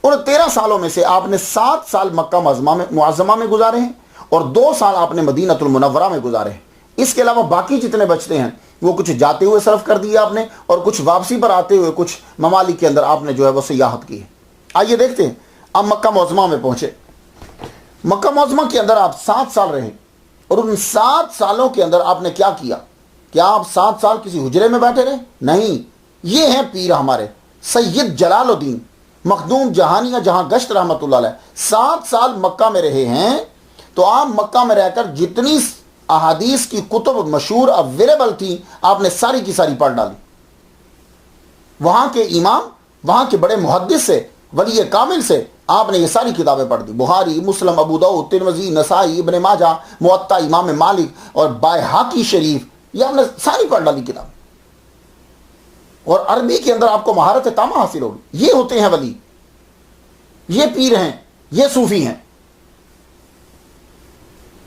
ان 13 سالوں میں سے آپ نے 7 سال مکہ معظمہ میں گزارے ہیں اور 2 سال آپ نے مدینہ المنورہ میں گزارے ہیں. اس کے علاوہ باقی جتنے بچتے ہیں وہ کچھ جاتے ہوئے صرف کر دیا آپ نے اور کچھ واپسی پر آتے ہوئے کچھ ممالک کے اندر آپ نے جو ہے وہ سیاحت کی ہے. آئیے دیکھتے ہیں. اب مکہ معظمہ میں پہنچے. مکہ معظمہ کے اندر آپ 7 سال رہے اور ان 7 سالوں کے اندر آپ نے کیا کیا؟ کیا آپ 7 سال کسی حجرے میں بیٹھے رہے؟ نہیں. یہ ہیں پیر ہمارے سید جلال الدین مخدوم جہانیہ جہاں گشت رحمۃ اللہ علیہ. 7 سال مکہ میں رہے ہیں تو آپ مکہ میں رہ کر جتنی احادیث کی کتب مشہور اویلیبل تھی آپ نے ساری کی ساری پڑھ ڈالی. وہاں کے امام، وہاں کے بڑے محدث سے، ولی کامل سے آپ نے یہ ساری کتابیں پڑھ دی. بخاری، مسلم، ابو داؤد، ترمذی، نسائی، ابن ماجہ، موطا امام مالک اور بائہقی شریف، یہ آپ نے ساری پڑھ ڈالی کتاب. اور عربی کے اندر آپ کو مہارت تامہ حاصل ہوگی. یہ ہوتے ہیں ولی، یہ پیر ہیں، یہ صوفی ہیں.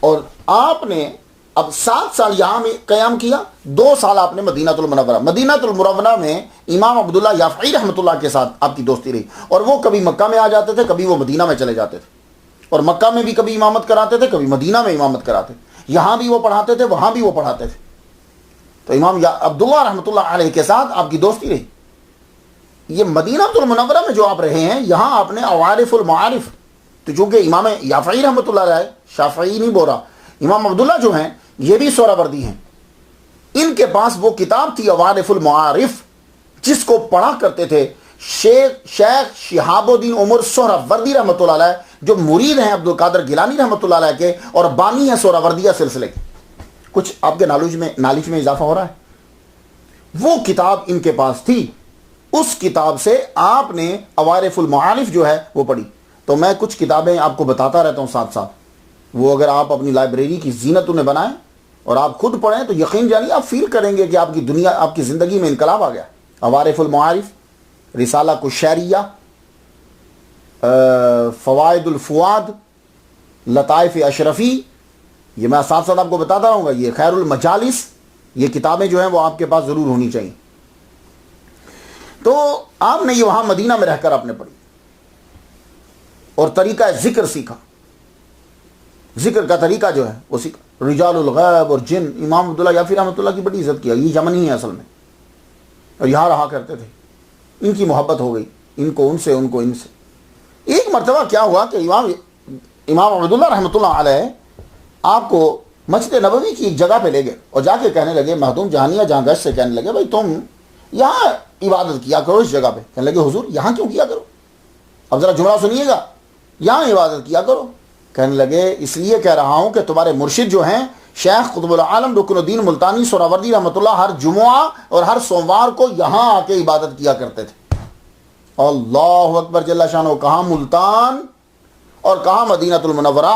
اور آپ نے اب 7 سال یہاں میں قیام کیا، 2 سال آپ نے مدینہ المنورہ. مدینہ المنورہ میں امام عبداللہ یافعی رحمۃ اللہ کے ساتھ آپ کی دوستی رہی اور وہ کبھی مکہ میں آ جاتے تھے، کبھی وہ مدینہ میں چلے جاتے تھے. اور مکہ میں بھی کبھی امامت کراتے تھے، کبھی مدینہ میں امامت کراتے. یہاں بھی وہ پڑھاتے تھے، وہاں بھی وہ پڑھاتے تھے. تو امام عبداللہ رحمۃ اللہ علیہ کے ساتھ آپ کی دوستی رہی. یہ مدینہ المنورہ میں جو آپ رہے ہیں یہاں آپ نے عوارف المعارف، تو چونکہ امام یافعی رحمۃ اللہ علیہ، شافعی نہیں بول رہا، امام عبداللہ جو ہیں یہ بھی سہروردی ہیں. ان کے پاس وہ کتاب تھی عوارف المعارف جس کو پڑھا کرتے تھے شیخ شہاب الدین عمر سہروردی رحمۃ اللہ علیہ، جو مرید ہیں عبد القادر گیلانی رحمۃ اللہ علیہ کے اور بانی ہیں سہروردیہ سلسلے کے. کچھ آپ کے نالج میں اضافہ ہو رہا ہے. وہ کتاب ان کے پاس تھی، اس کتاب سے آپ نے عوارف المعارف جو ہے وہ پڑھی. تو میں کچھ کتابیں آپ کو بتاتا رہتا ہوں ساتھ ساتھ. وہ اگر آپ اپنی لائبریری کی زینت انہیں بنائیں اور آپ خود پڑھیں تو یقین جانیے آپ فیل کریں گے کہ آپ کی دنیا، آپ کی زندگی میں انقلاب آ گیا. عوارف المعارف، رسالہ کشیریہ، فوائد الفواد، لطائف اشرفی، یہ میں ساتھ ساتھ آپ کو بتاتا رہوں گا. یہ خیر المجالس، یہ کتابیں جو ہیں وہ آپ کے پاس ضرور ہونی چاہیے. تو آپ نے یہ وہاں مدینہ میں رہ کر آپ نے پڑھی اور طریقہ ذکر سیکھا. ذکر کا طریقہ جو ہے وہ سیکھا. رجال الغیب اور جن، امام عبداللہ یافعی رحمۃ اللہ کی بڑی عزت کیا. یہ یمنی ہے اصل میں اور یہاں رہا کرتے تھے. ان کی محبت ہو گئی، ان کو ان سے، ان کو ان سے. ایک مرتبہ کیا ہوا کہ امام عبداللہ رحمۃ اللہ علیہ آپ کو مسجد نبوی کی ایک جگہ پہ لے گئے اور جا کے کہنے لگے، مخدوم جہانیہ جہاں گشت سے کہنے لگے، بھائی تم یہاں عبادت کیا کرو اس جگہ پہ. کہنے لگے حضور یہاں کیوں کیا کرو؟ اب ذرا جملہ سنیے گا، یہاں عبادت کیا کرو. کہنے لگے اس لیے کہہ رہا ہوں کہ تمہارے مرشد جو ہیں شیخ قطب العالم رکن الدین ملتانی سہروردی رحمۃ اللہ ہر جمعہ اور ہر سوموار کو یہاں آ کے عبادت کیا کرتے تھے. اللہ اکبر جل شانہ. کہاں ملتان اور کہاں مدینہ المنورہ.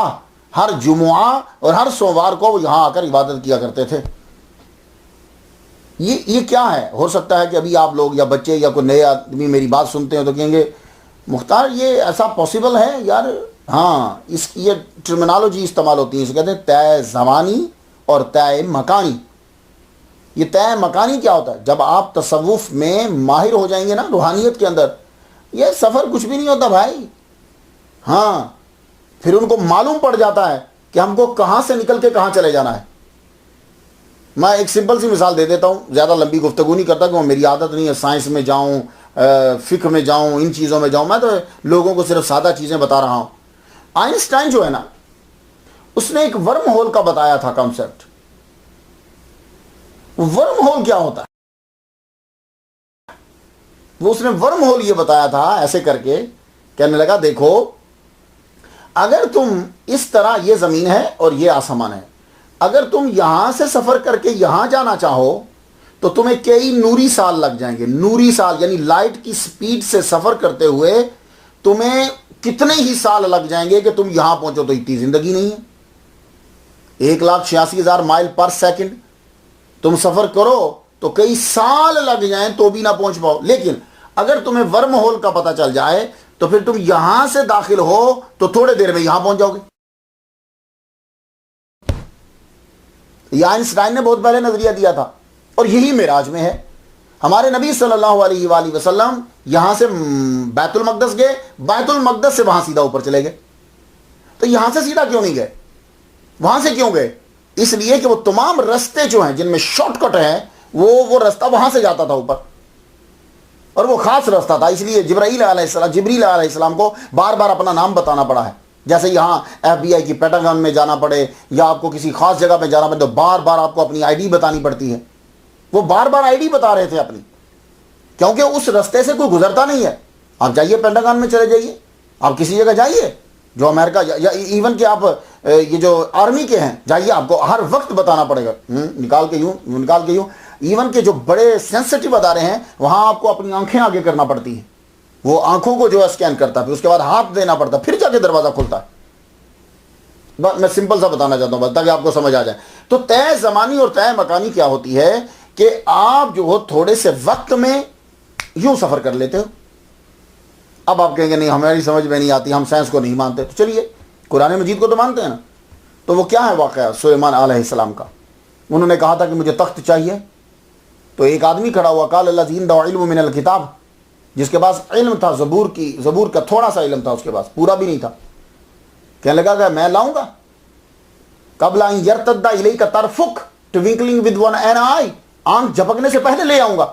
ہر جمعہ اور ہر سوموار کو وہ یہاں آ کر عبادت کیا کرتے تھے. یہ کیا ہے؟ ہو سکتا ہے کہ ابھی آپ لوگ یا بچے یا کوئی نئے آدمی میری بات سنتے ہیں تو کہیں گے مختار یہ ایسا پاسبل ہے یار؟ ہاں، اس کی یہ ٹرمنالوجی استعمال ہوتی ہے، اسے کہتے ہیں طے زمانی اور طے مکانی. یہ طے مکانی کیا ہوتا ہے؟ جب آپ تصوف میں ماہر ہو جائیں گے نا، روحانیت کے اندر، یہ سفر کچھ بھی نہیں ہوتا بھائی. ہاں، پھر ان کو معلوم پڑ جاتا ہے کہ ہم کو کہاں سے نکل کے کہاں چلے جانا ہے. میں ایک سمپل سی مثال دے دیتا ہوں، زیادہ لمبی گفتگو نہیں کرتا کہ میری عادت نہیں ہے سائنس میں جاؤں، فقہ میں جاؤں، ان چیزوں میں جاؤں. میں تو لوگوں کو صرف سادہ چیزیں بتا رہا ہوں. آئنسٹائن جو ہے نا، اس نے ایک ورم ہول کا بتایا تھا کانسیپٹ. ورم ہول کیا ہوتا ہے؟ وہ اس نے ورم ہول یہ بتایا تھا ایسے کر کے، کہنے لگا دیکھو اگر تم اس طرح، یہ زمین ہے اور یہ آسمان ہے، اگر تم یہاں سے سفر کر کے یہاں جانا چاہو تو تمہیں کئی نوری سال لگ جائیں گے. نوری سال یعنی لائٹ کی سپیڈ سے سفر کرتے ہوئے تمہیں کتنے ہی سال لگ جائیں گے کہ تم یہاں پہنچو. تو اتنی زندگی نہیں ہے. 1,86,000 مائل پر سیکنڈ تم سفر کرو تو کئی سال لگ جائیں تو بھی نہ پہنچ پاؤ. لیکن اگر تمہیں ورم ہول کا پتہ چل جائے تو پھر تم یہاں سے داخل ہو تو تھوڑے دیر میں یہاں پہنچ جاؤ گے. یہ آئنسٹائن نے بہت پہلے نظریہ دیا تھا اور یہی معراج میں ہے. ہمارے نبی صلی اللہ علیہ وآلہ وسلم یہاں سے بیت المقدس گئے, بیت المقدس سے وہاں سیدھا اوپر چلے گئے. تو یہاں سے سیدھا کیوں نہیں گئے, وہاں سے کیوں گئے؟ اس لیے کہ وہ تمام رستے جو ہیں جن میں شارٹ کٹ ہے وہ رستہ وہاں سے جاتا تھا اوپر, اور وہ خاص رستہ تھا. اس لیے جبرائیل علیہ السلام کو بار بار اپنا نام بتانا پڑا ہے. جیسے یہاں FBI کی پیٹاگون میں جانا پڑے یا آپ کو کسی خاص جگہ پہ جانا پڑے تو بار بار آپ کو اپنی ID بتانی پڑتی ہے. وہ بار بار ID بتا رہے تھے اپنی, کیونکہ اس رستے سے کوئی گزرتا نہیں ہے. آپ جائیے پینٹاگون میں چلے جائیے, آپ کسی جگہ جائیے جو امریکہ یا ایون کہ آپ یہ جو آرمی کے ہیں جائیے, آپ کو ہر وقت بتانا پڑے گا, نکال کے یوں. ایون کہ جو بڑے سینسٹیو ادارے ہیں وہاں آپ کو اپنی آنکھیں آگے کرنا پڑتی ہیں, وہ آنکھوں کو جو ہے اسکین کرتا ہے, پھر اس کے بعد ہاتھ دینا پڑتا ہے, پھر جا کے دروازہ کھلتا ہے. میں سمپل سا بتانا چاہتا ہوں بس تاکہ آپ کو سمجھ آ جائے. تو طے زمانی اور طے مکانی کیا ہوتی ہے کہ آپ جو ہو تھوڑے سے وقت میں یوں سفر کر لیتے ہو. اب آپ کہیں گے نہیں ہماری سمجھ میں نہیں آتی, ہم سائنس کو نہیں مانتے. تو چلیے قرآن مجید کو تو مانتے ہیں نا. تو وہ کیا ہے واقعہ سلیمان علیہ السلام کا؟ انہوں نے کہا تھا کہ مجھے تخت چاہیے, تو ایک آدمی کھڑا ہوا, قال الذی عنده علم من الکتاب, جس کے پاس علم تھا زبور کا تھوڑا سا علم تھا اس کے پاس, پورا بھی نہیں تھا. کہنے لگا کہ میں لاؤں گا, قبل ان یرتد الیک طرفک ٹوینکلنگ ود ون این آئی, آنکھ جھپکنے سے پہلے لے آؤں گا.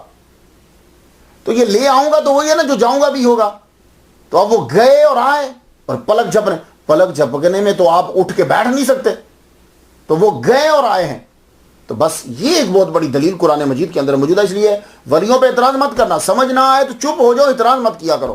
تو یہ لے آؤں گا تو وہی ہے نا جو جاؤں گا بھی ہوگا. تو اب وہ گئے اور آئے, اور پلک جھپکنے میں تو آپ اٹھ کے بیٹھ نہیں سکتے, تو وہ گئے اور آئے ہیں. تو بس یہ ایک بہت بڑی دلیل قرآن مجید کے اندر موجود ہے. اس لیے ولیوں پہ اعتراض مت کرنا, سمجھ نہ آئے تو چپ ہو جاؤ, اعتراض مت کیا کرو.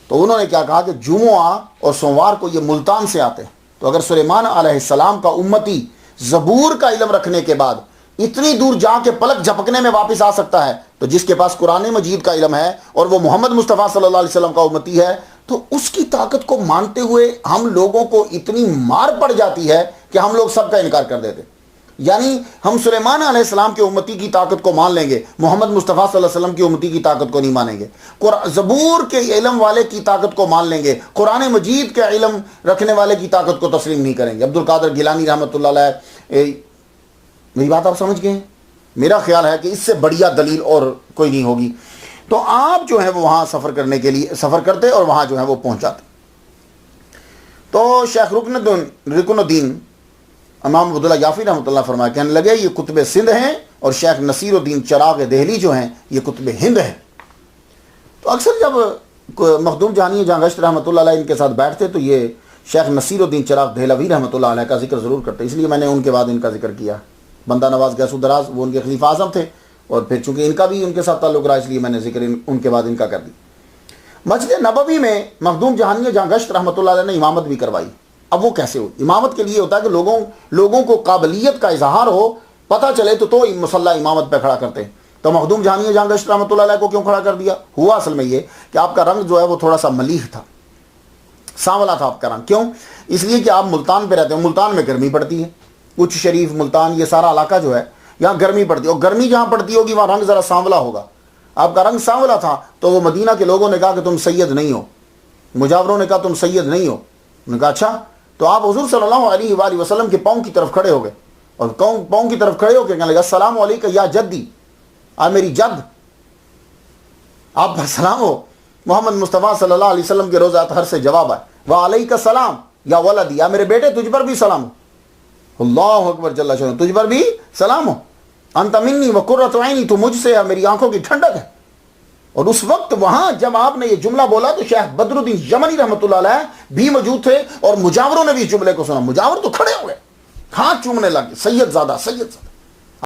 تو انہوں نے کیا کہا کہ جمعہ اور سوموار کو یہ ملتان سے آتے ہیں, تو اگر سلیمان علیہ السلام کا امتی زبور کا علم رکھنے کے بعد اتنی دور جا کے پلک جھپکنے میں واپس آ سکتا ہے, تو جس کے پاس قرآن مجید کا علم ہے اور وہ محمد مصطفیٰ صلی اللہ علیہ وسلم کا امتی ہے, تو اس کی طاقت کو مانتے ہوئے ہم لوگوں کو اتنی مار پڑ جاتی ہے کہ ہم لوگ سب کا انکار کر دیتے. یعنی ہم سلیمان علیہ السلام کے امتی کی طاقت کو مان لیں گے, محمد مصطفیٰ صلی اللہ علیہ وسلم کی امتی کی طاقت کو نہیں مانیں گے. زبور کے علم والے کی طاقت کو مان لیں گے, قرآن مجید کے علم رکھنے والے کی طاقت کو تسلیم نہیں کریں گے. عبد القادر گیلانی رحمۃ اللہ علیہ, میری بات آپ سمجھ گئے ہیں؟ میرا خیال ہے کہ اس سے بڑھیا دلیل اور کوئی نہیں ہوگی. تو آپ جو ہے وہ وہاں سفر کرنے کے لیے سفر کرتے اور وہاں جو ہے وہ پہنچاتے. تو شیخ رکن الدین امام عبداللہ یافی رحمۃ اللہ فرمایا, کہنے لگے یہ کتب سندھ ہیں, اور شیخ نصیر الدین چراغ دہلی جو ہیں یہ کتب ہند ہیں. تو اکثر جب مخدوم جہانی جہاں گشت رحمۃ اللہ علیہ ان کے ساتھ بیٹھتے تو یہ شیخ نصیر الدین چراغ دہلوی رحمۃ اللہ علیہ کا ذکر ضرور کرتے, اس لیے میں نے ان کے بعد ان کا ذکر کیا. بندہ نواز گیس دراز وہ ان کے خلیفہ اعظم تھے, اور پھر چونکہ ان کا بھی ان کے ساتھ تعلق رہا اس لیے میں نے ذکر ان کے بعد ان کا کر دی. مسجد نبوی میں مخدوم جہانی جہاں گشت رحمۃ اللہ علیہ نے امامت بھی کروائی. اب وہ کیسے ہو؟ امامت کے لیے ہوتا ہے کہ لوگوں کو قابلیت کا اظہار ہو, پتہ چلے تو مصلی امامت پہ کھڑا کرتے ہیں. تو مخدوم جہانی جہاں گشت رحمۃ اللہ علیہ کو کیوں کھڑا کر دیا؟ ہوا اصل میں یہ کہ آپ کا رنگ جو ہے وہ تھوڑا سا ملیح تھا, سانولا تھا آپ کا رنگ. کیوں؟ اس لیے کہ آپ ملتان پہ رہتے ہیں, ملتان میں گرمی پڑتی ہے, کچھ شریف ملتان یہ سارا علاقہ جو ہے یہاں گرمی پڑتی ہے, اور گرمی جہاں پڑتی ہوگی وہاں رنگ ذرا سانولا ہوگا. آپ کا رنگ سانولا تھا, تو وہ مدینہ کے لوگوں نے کہا کہ تم سید نہیں ہو, مجاوروں نے کہا تم سید نہیں ہو. انہوں نے کہا اچھا. تو آپ حضور صلی اللہ علیہ وآلہ وسلم کے پاؤں کی طرف کھڑے ہو گئے, اور پاؤں کی طرف کھڑے ہو کے کہنے لگا السلام علیکم یا جدی, آ میری جد, آپ پر سلام ہو. محمد مصطفیٰ صلی اللہ علیہ وسلم کے روزہ اطہر سے جواب ہے وعلیک السلام یا ولدی, یا میرے بیٹے تجھ پر بھی سلام ہو. اللہ اکبر جل شانہ, تجھ پر بھی سلام ہو. انت منی وقرۃ عینی, تو مجھ سے ہے, میری آنکھوں کی ٹھنڈک ہے. اور اس وقت وہاں جب آپ نے یہ جملہ بولا تو شیخ بدر الدین یمنی رحمۃ اللہ علیہ بھی موجود تھے, اور مجاوروں نے بھی اس جملے کو سنا. مجاور تو کھڑے ہو گئے, ہاتھ چومنے لگے, سید زادہ.